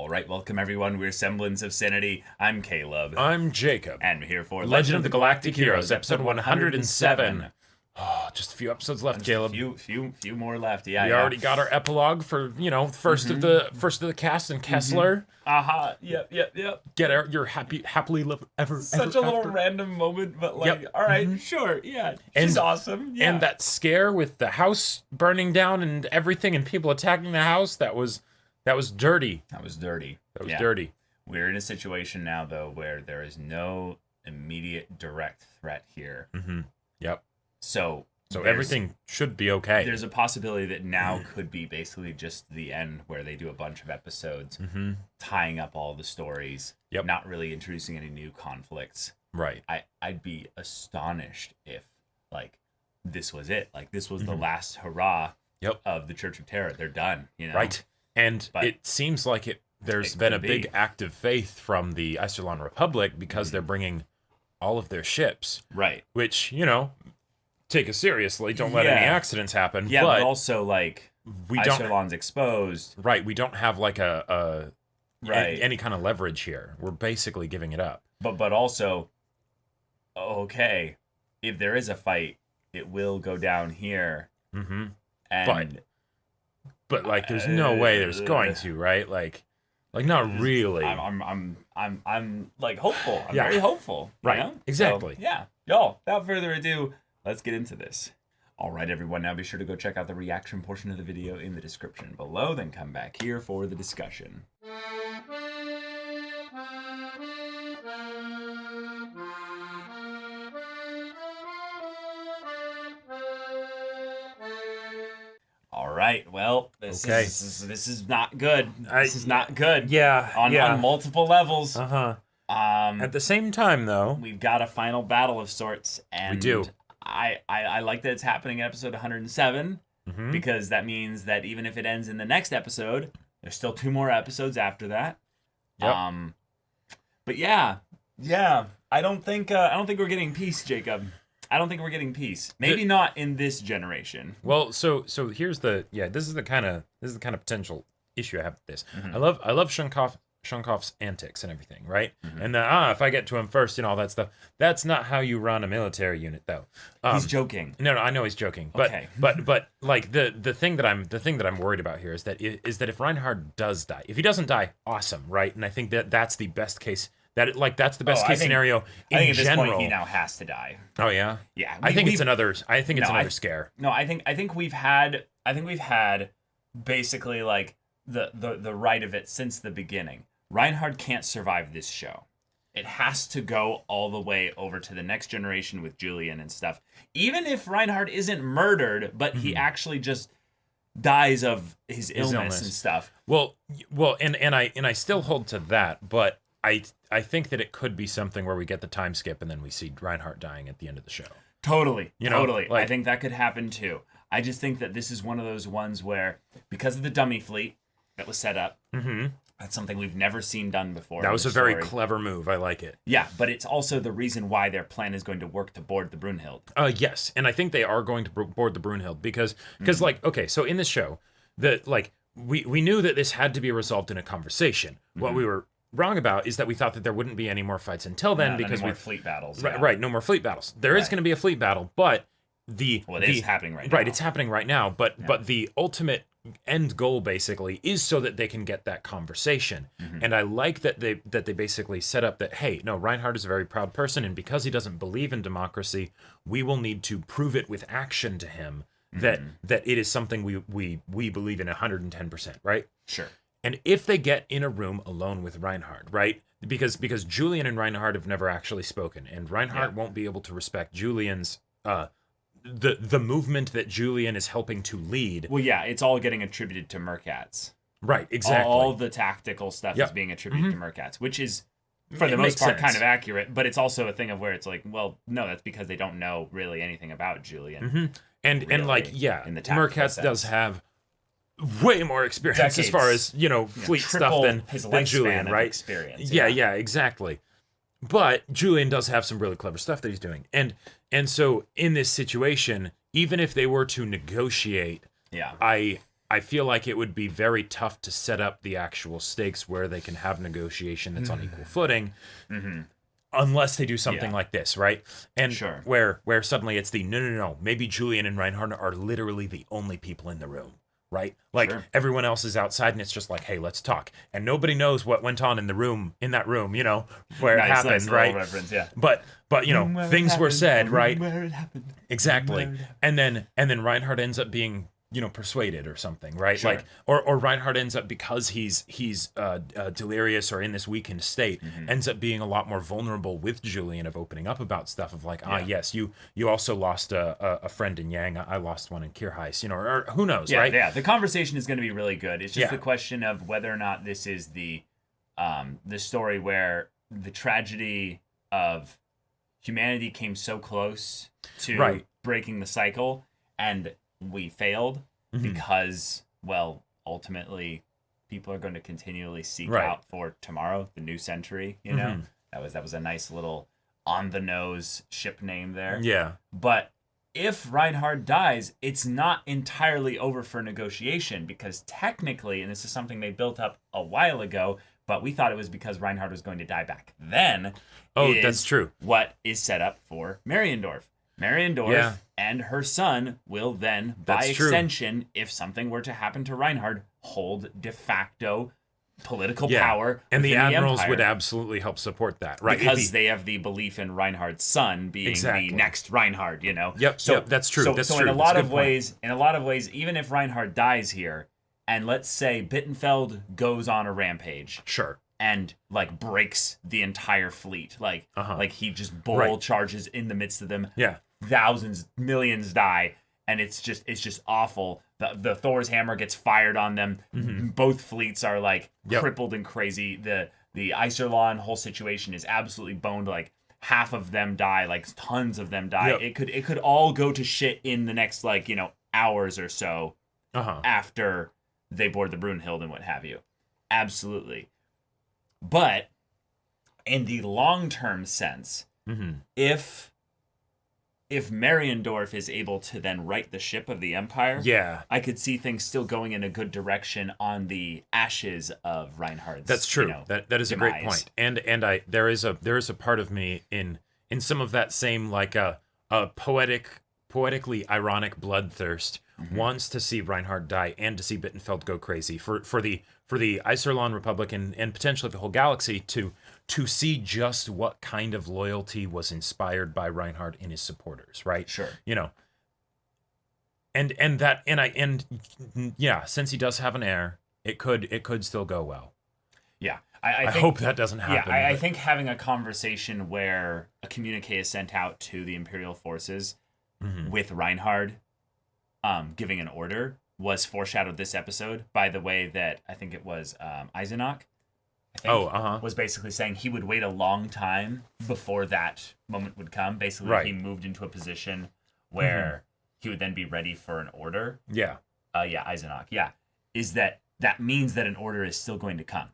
All right, welcome everyone. We're Semblance of Sanity. I'm Caleb. I'm Jacob. And we're here for Legend of the Galactic Heroes, episode 107. Oh, just a few episodes left, Caleb. Few more left. Yeah, We already got our epilogue for, first of the cast and Kessler. Aha. Yep. Get your happily live ever Such ever a little after. random moment, but like, Yep. all right, sure, yeah. She's awesome. Yeah. And that scare with the house burning down and everything and people attacking the house, that was dirty. That was dirty. That was dirty. We're in a situation now, though, where there is no immediate direct threat here. Mm-hmm. Yep. So everything should be okay. There's a possibility that now could be basically just the end, where they do a bunch of episodes tying up all the stories, not really introducing any new conflicts. Right. I'd be astonished if, like, this was it. Like, this was the last hurrah of the Church of Terror. They're done, Right. And it seems like there's been a big act of faith from the Isolon Republic because they're bringing all of their ships. Right. Which, take us seriously. Don't let any accidents happen. Yeah, but also, like, Isolon's don't exposed. Right. We don't have, like, any kind of leverage here. We're basically giving it up. But also, okay, if there is a fight, it will go down here. Mm-hmm. And... But like, there's no way there's going to, right? Like not really. I'm like hopeful. I'm very hopeful. Right. You know? Exactly. So, yeah. Y'all, without further ado, let's get into this. All right, everyone. Now be sure to go check out the reaction portion of the video in the description below. Then come back here for the discussion. All right. Well, this is not good. This is not good. Yeah. On multiple levels. At the same time, though, we've got a final battle of sorts, and we do. I like that it's happening in episode 107 because that means that even if it ends in the next episode, there's still 2 more episodes after that. Yep. But yeah. I don't think we're getting peace, Jacob. I don't think we're getting peace. Maybe not in this generation. Well, so here's this is the kind of potential issue I have with this. I love Shunkoff's antics and everything, right? And if I get to him first and all that stuff. That's not how you run a military unit, though. He's joking. No, I know he's joking. But okay. but like the thing that I'm worried about here is that if Reinhard does die, if he doesn't die, awesome, right? And I think that's the best case. That's the best case scenario in I think at general. this point he now has to die. Oh yeah. Yeah. I think it's another scare. No, I think we've had basically like the right of it since the beginning. Reinhard can't survive this show. It has to go all the way over to the next generation with Julian and stuff. Even if Reinhard isn't murdered, but he actually just dies of his illness and stuff. Well, and I still hold to that, but I think that it could be something where we get the time skip and then we see Reinhardt dying at the end of the show. Totally. Like, I think that could happen too. I just think that this is one of those ones where, because of the dummy fleet that was set up, that's something we've never seen done before. That was a very clever move. I like it. Yeah, but it's also the reason why their plan is going to work to board the Brunhild. Yes, and I think they are going to board the Brunhild because like, okay, so in this show, we knew that this had to be resolved in a conversation. What we were wrong about is that we thought that there wouldn't be any more fights until then because no more fleet battles. Right, no more fleet battles. There is going to be a fleet battle, but it is happening right now. Right, it's happening right now, but the ultimate end goal basically is so that they can get that conversation. And I like that they basically set up that, hey, no, Reinhard is a very proud person, and because he doesn't believe in democracy, we will need to prove it with action to him that it is something we believe in 110%, right? Sure. And if they get in a room alone with Reinhard, right? Because Julian and Reinhard have never actually spoken, and Reinhard won't be able to respect Julian's the movement that Julian is helping to lead. Well, yeah, it's all getting attributed to Merkats. Right, exactly. All the tactical stuff is being attributed to Merkats, which is, for the most part, kind of accurate. But it's also a thing of where it's like, well, no, that's because they don't know really anything about Julian. And Merkats does have way more experience decades, as far as fleet stuff than Julian, right? Experience. Yeah, exactly. But Julian does have some really clever stuff that he's doing, and so in this situation, even if they were to negotiate, I I feel like it would be very tough to set up the actual stakes where they can have negotiation that's on equal footing. Unless they do something like this, right? And where suddenly it's the no, maybe Julian and Reinhard are literally the only people in the room, right? Like everyone else is outside, and it's just like, hey, let's talk, and nobody knows what went on in that room, you know, where it happened, right? Reference, yeah. But you know, things were said, right? Where it happened. Exactly, and then Reinhard ends up being, you know, persuaded or something, right? Like, or Reinhard ends up, because he's delirious or in this weakened state, ends up being a lot more vulnerable with Julian, of opening up about stuff of like, yes, you also lost a friend in Yang, I lost one in Kirheis, you know, or who knows, right? Yeah, the conversation is going to be really good. It's just the question of whether or not this is the story where the tragedy of humanity came so close to breaking the cycle, and we failed because, well, ultimately people are going to continually seek out for tomorrow, the new century, you know. That was a nice little on the nose ship name there. Yeah. But if Reinhard dies, it's not entirely over for negotiation, because technically, and this is something they built up a while ago, but we thought it was because Reinhard was going to die back then. Oh, that's true. What is set up for Mariendorf. Mariendorf and her son will then, by extension, if something were to happen to Reinhard, hold de facto political power. And the admirals would absolutely help support that, right? Because they have the belief in Reinhard's son being the next Reinhard, you know? So that's true. So in a lot of ways, even if Reinhard dies here, and let's say Bittenfeld goes on a rampage. And like breaks the entire fleet, like he just charges in the midst of them. Thousands, millions die, and it's just awful. The Thor's hammer gets fired on them. Both fleets are like crippled and crazy. The Iserlon whole situation is absolutely boned. Like half of them die, like tons of them die. It could all go to shit in the next, like, you know, hours or so after they board the Brunhild and what have you. Absolutely. But in the long-term sense, if Mariendorf is able to then right the ship of the Empire, I could see things still going in a good direction on the ashes of Reinhard's. That's true. You know, that is demise. a great point. And there is a part of me in some of that same, like a poetically ironic bloodthirst wants to see Reinhard die and to see Bittenfeld go crazy for the Iserlon Republic and potentially the whole galaxy to see just what kind of loyalty was inspired by Reinhard in his supporters, right? You know, and since he does have an heir, it could still go well. I think, hope that doesn't happen. I think having a conversation where a communique is sent out to the Imperial forces with Reinhard giving an order was foreshadowed this episode by the way that I think it was Eisenach, was basically saying he would wait a long time before that moment would come. Basically, he moved into a position where he would then be ready for an order. Eisenach. Is that means that an order is still going to come.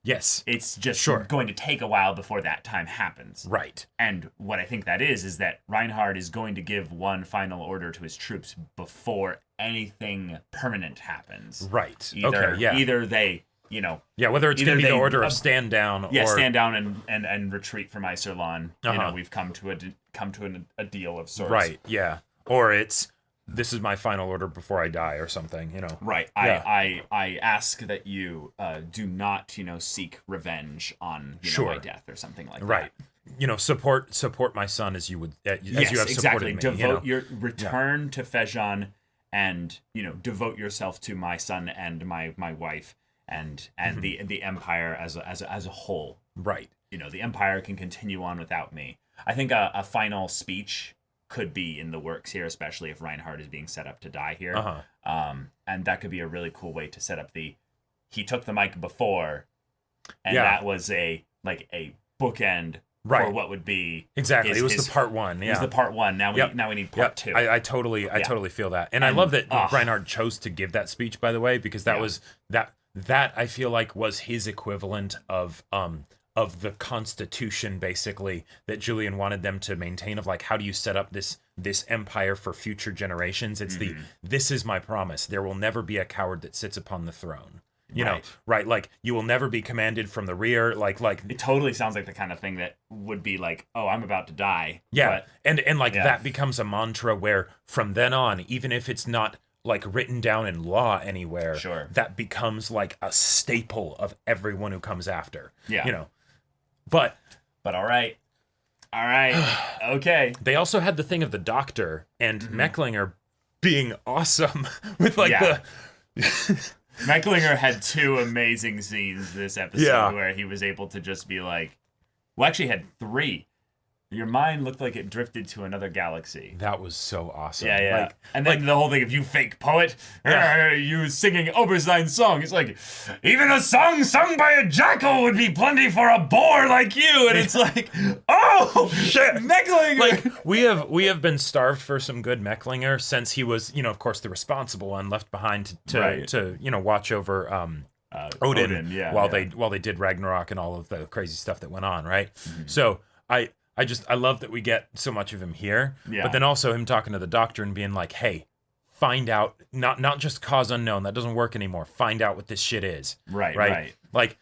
Yes. It's just going to take a while before that time happens. Right. And what I think that is that Reinhard is going to give one final order to his troops before anything permanent happens. Right. Either they, you know... whether it's going to be the order of stand down or... stand down and retreat from Iserlon. You know, we've come to a deal of sorts. Right, Or it's... this is my final order before I die or something, you know. Right. I ask that you do not, you know, seek revenge on my death or something like that. Right. You know, support my son as you would as you have supported me. Devote your return to Fejon and, you know, devote yourself to my son and my wife and the Empire as a whole. Right. You know, the Empire can continue on without me. I think a final speech could be in the works here, especially if Reinhard is being set up to die here. And that could be a really cool way to set up he took the mic before, and that was a bookend for what would be it was the part one. It was the part one. Now we need part two. I totally feel that, and I love that Reinhard chose to give that speech, by the way, because that was that I feel like was his equivalent of the Constitution, basically, that Julian wanted them to maintain, of like, how do you set up this empire for future generations? It's this is my promise. There will never be a coward that sits upon the throne. You know, right? Like, you will never be commanded from the rear. Like it totally sounds like the kind of thing that would be like, oh, I'm about to die. Yeah, but, and like that becomes a mantra where from then on, even if it's not like written down in law anywhere, that becomes like a staple of everyone who comes after. Yeah, you know, but all right, okay. They also had the thing of the Doctor and Mecklinger being awesome with like the. Mecklinger had 2 amazing scenes this episode where he was able to just be like, well, actually had 3. Your mind looked like it drifted to another galaxy. That was so awesome. Yeah. Like, and then the whole thing of you fake poet, you singing Oberstein's song. It's like, even a song sung by a jackal would be plenty for a boar like you. And it's like, oh, shit, Mecklinger. Like, we have been starved for some good Mecklinger since he was, you know, of course, the responsible one left behind to you know, watch over Odin while they did Ragnarok and all of the crazy stuff that went on, right? So I love that we get so much of him here, but then also him talking to the Doctor and being like, hey, find out, not just cause unknown, that doesn't work anymore. Find out what this shit is. Right. Like,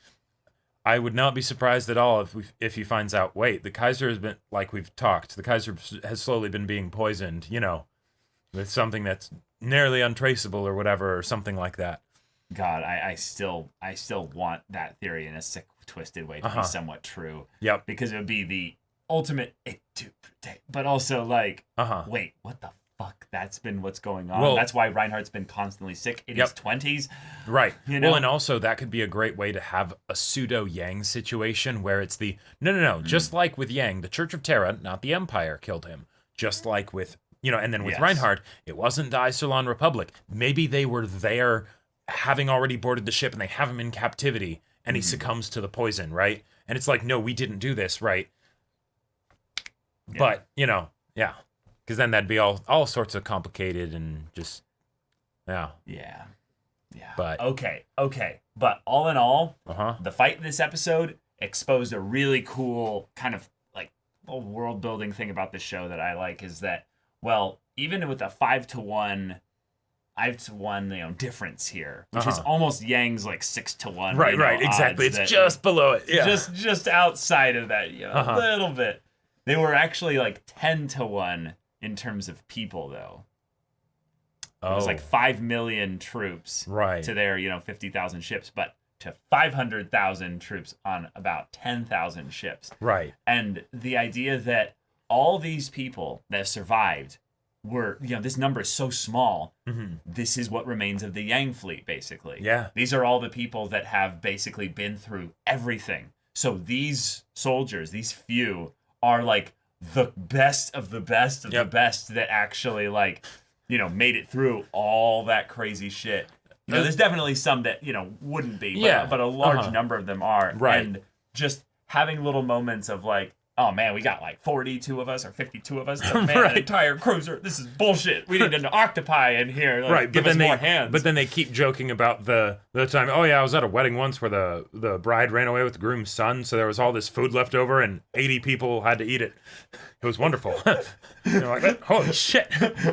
I would not be surprised at all if he finds out, wait, the Kaiser has been, like we've talked, the Kaiser has slowly been being poisoned, you know, with something that's nearly untraceable or whatever, or something like that. God, I still want that theory in a sick, twisted way to be somewhat true. Yep. Because it would be the ultimate but also like wait, what the fuck, that's been what's going on. Well, that's why Reinhardt's been constantly sick in his 20s, right? You know? Well, and also that could be a great way to have a pseudo Yang situation where it's the no just like with Yang, the Church of Terra, not the Empire, killed him, just like with, you know, and then with Reinhardt, it wasn't the Iserlohn Republic. Maybe they were there having already boarded the ship and they have him in captivity and he succumbs to the poison, right? And it's like, no, we didn't do this, right? But, you know, because then that'd be all sorts of complicated and just, Yeah. But okay. But all in all, the fight in this episode exposed a really cool kind of like world building thing about this show that I like, is that, well, even with a 5-1, you know, difference here, which is almost Yang's like 6-1. Right, exactly. It's just below it. Yeah. Just outside of that, you know, a little bit. They were actually like 10-1 in terms of people, though. It was like 5 million troops to their, you know, 50,000 ships, but to 500,000 troops on about 10,000 ships. Right. And the idea that all these people that survived were, you know, this number is so small. This is what remains of the Yang fleet, basically. Yeah. These are all the people that have basically been through everything. So these soldiers, these few, are like the best of the best of the best that actually, like, you know, made it through all that crazy shit. You know, there's definitely some that, you know, wouldn't be, but a large number of them are. Right. And just having little moments of like, oh man, we got like 42 of us or 52 of us. Man, an entire cruiser. This is bullshit. We need an octopi in here. Like, give us more hands. But then they keep joking about the time. Oh yeah, I was at a wedding once where the bride ran away with the groom's son, so there was all this food left over, and 80 people had to eat it. It was wonderful. You're like, holy shit.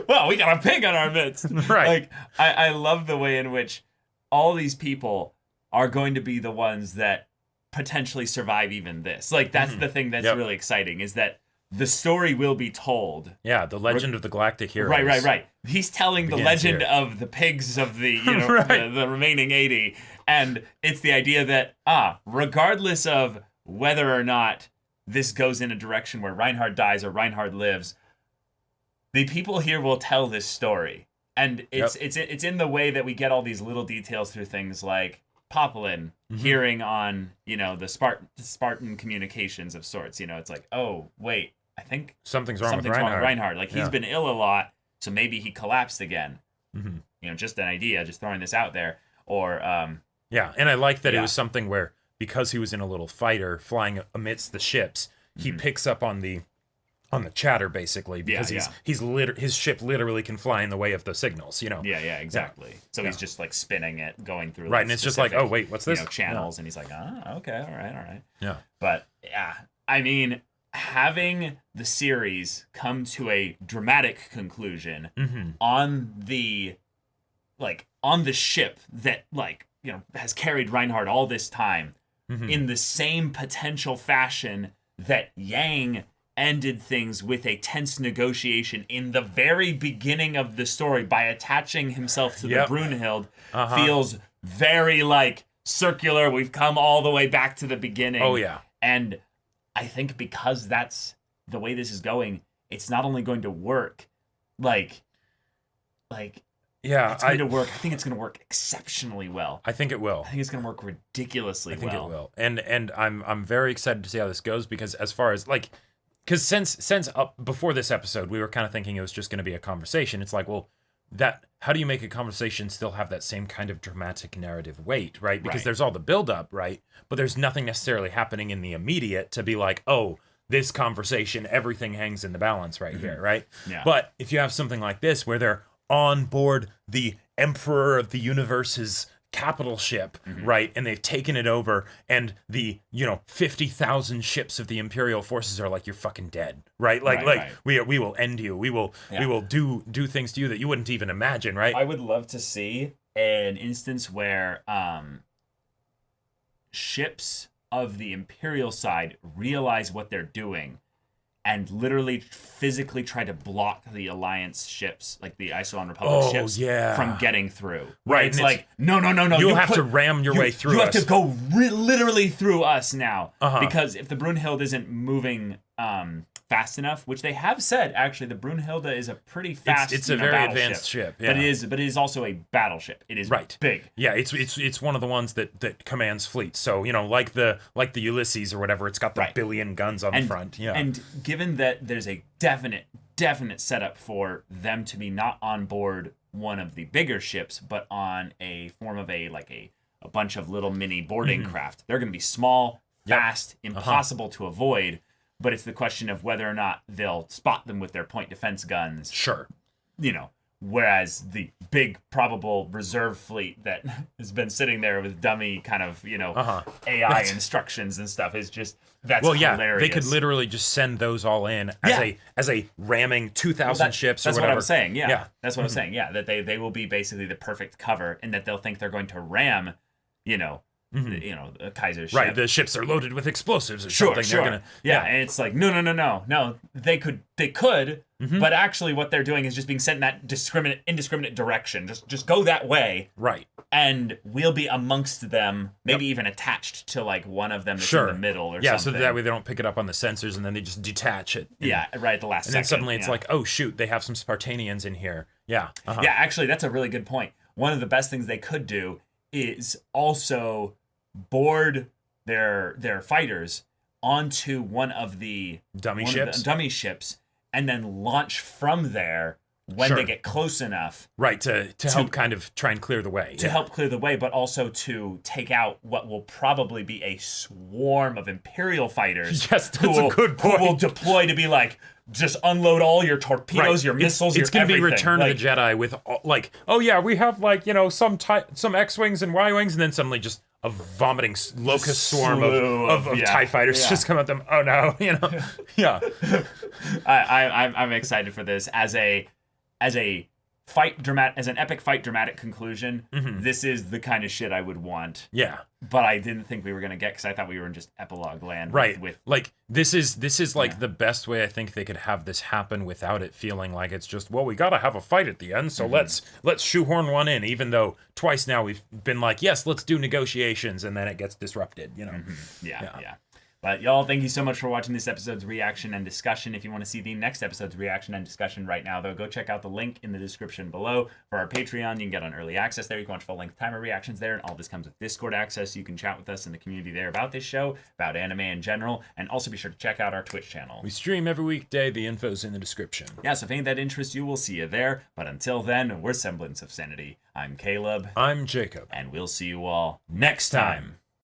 Well, we got a pig on our midst. Right. Like, I love the way in which all these people are going to be the ones that potentially survive even this. Like, that's the thing that's really exciting, is that the story will be told. Yeah, the legend of the Galactic heroes. Right. He's telling the legend of the pigs of the, you know, the remaining 80. And it's the idea that, regardless of whether or not this goes in a direction where Reinhard dies or Reinhard lives, the people here will tell this story. And it's in the way that we get all these little details through things like Poplin hearing on, you know, the Spartan communications of sorts. You know, it's like, oh, wait, I think something's wrong with Reinhard. Like, he's been ill a lot, so maybe he collapsed again. You know, just an idea, just throwing this out there. Or, and I like that it was something where, because he was in a little fighter flying amidst the ships, he picks up on the on the chatter basically because his ship literally can fly in the way of the signals, you know. Yeah, exactly. So he's just like spinning it, going through right, and it's just like, oh wait, what's this? Channels, and he's like, okay, all right. Yeah. But yeah, I mean, having the series come to a dramatic conclusion on the ship that has carried Reinhard all this time in the same potential fashion that Yang ended things with a tense negotiation in the very beginning of the story by attaching himself to the Brunhild feels very like circular. We've come all the way back to the beginning. Oh yeah. And I think because that's the way this is going, it's not only going to work it's going to work. I think it's going to work exceptionally well. I think it will. I think it's going to work ridiculously well. I think it will. And I'm very excited to see how this goes because as far as because since up before this episode, we were kind of thinking it was just going to be a conversation. It's like, well, how do you make a conversation still have that same kind of dramatic narrative weight, right? Because there's all the build-up, right? But there's nothing necessarily happening in the immediate to be like, oh, this conversation, everything hangs in the balance right here, right? Yeah. But if you have something like this where they're on board the Emperor of the Universe's capital ship, right? And they've taken it over, and the 50,000 ships of the Imperial forces are like, you're fucking dead, right? We will end you. We will do things to you that you wouldn't even imagine, right? I would love to see an instance where ships of the Imperial side realize what they're doing and literally physically try to block the Alliance ships, like the Isolon Republic ships, from getting through. Right. It's like, no. You'll have to ram your way through us. You have to go literally through us now. Because if the Brunhild isn't moving fast enough, which they have said, actually, the Brunhilde is a pretty fast It's a very advanced ship. Yeah. But it is also a battleship. It is big. Yeah, it's one of the ones that commands fleets. So, like the Ulysses or whatever, it's got the billion guns on the front. Yeah. And given that there's a definite setup for them to be not on board one of the bigger ships, but on a form of a bunch of little mini boarding craft. They're going to be small, fast, impossible to avoid. But it's the question of whether or not they'll spot them with their point defense guns. Sure. Whereas the big probable reserve fleet that has been sitting there with dummy kind of, AI instructions and stuff is just, that's hilarious. They could literally just send those all in as a ramming 2,000 ships or whatever. That's what I'm saying, yeah. That's what I'm saying, yeah. That they will be basically the perfect cover and that they'll think they're going to ram, a Kaiser's ship. Right, the ships are loaded with explosives or something. Sure. They're gonna, and it's like, no. They could, but actually what they're doing is just being sent in that indiscriminate direction. Just go that way. Right. And we'll be amongst them, maybe even attached to like one of them that's in the middle or something. Yeah, so that way they don't pick it up on the sensors and then they just detach it. Yeah, right at the last second. And then suddenly it's like, oh shoot, they have some Spartanians in here. Yeah. Yeah, actually that's a really good point. One of the best things they could do is also board their fighters onto one of the dummy ships and then launch from there when they get close enough. Right, to help kind of try and clear the way. To help clear the way, but also to take out what will probably be a swarm of Imperial fighters. Yes, that's a good point. Who will deploy to be like, just unload all your torpedoes, your missiles, it's your everything. It's going to be Return of the Jedi with, we have, some X-Wings and Y-Wings, and then suddenly just a vomiting locust swarm of TIE fighters just come at them. Oh, no, Yeah. I'm excited for this. As an epic fight dramatic conclusion, this is the kind of shit I would want. Yeah. But I didn't think we were going to get, because I thought we were in just epilogue land. Right. This is the best way I think they could have this happen without it feeling like it's just, we got to have a fight at the end, so let's shoehorn one in, even though twice now we've been like, yes, let's do negotiations, and then it gets disrupted, Yeah. But y'all, thank you so much for watching this episode's reaction and discussion. If you want to see the next episode's reaction and discussion right now, though, go check out the link in the description below for our Patreon. You can get on early access there. You can watch full-length timer reactions there, and all this comes with Discord access. You can chat with us in the community there about this show, about anime in general, and also be sure to check out our Twitch channel. We stream every weekday. The info's in the description. Yeah, so if any of that interests you, we'll see you there. But until then, we're Semblance of Sanity. I'm Caleb. I'm Jacob. And we'll see you all next time.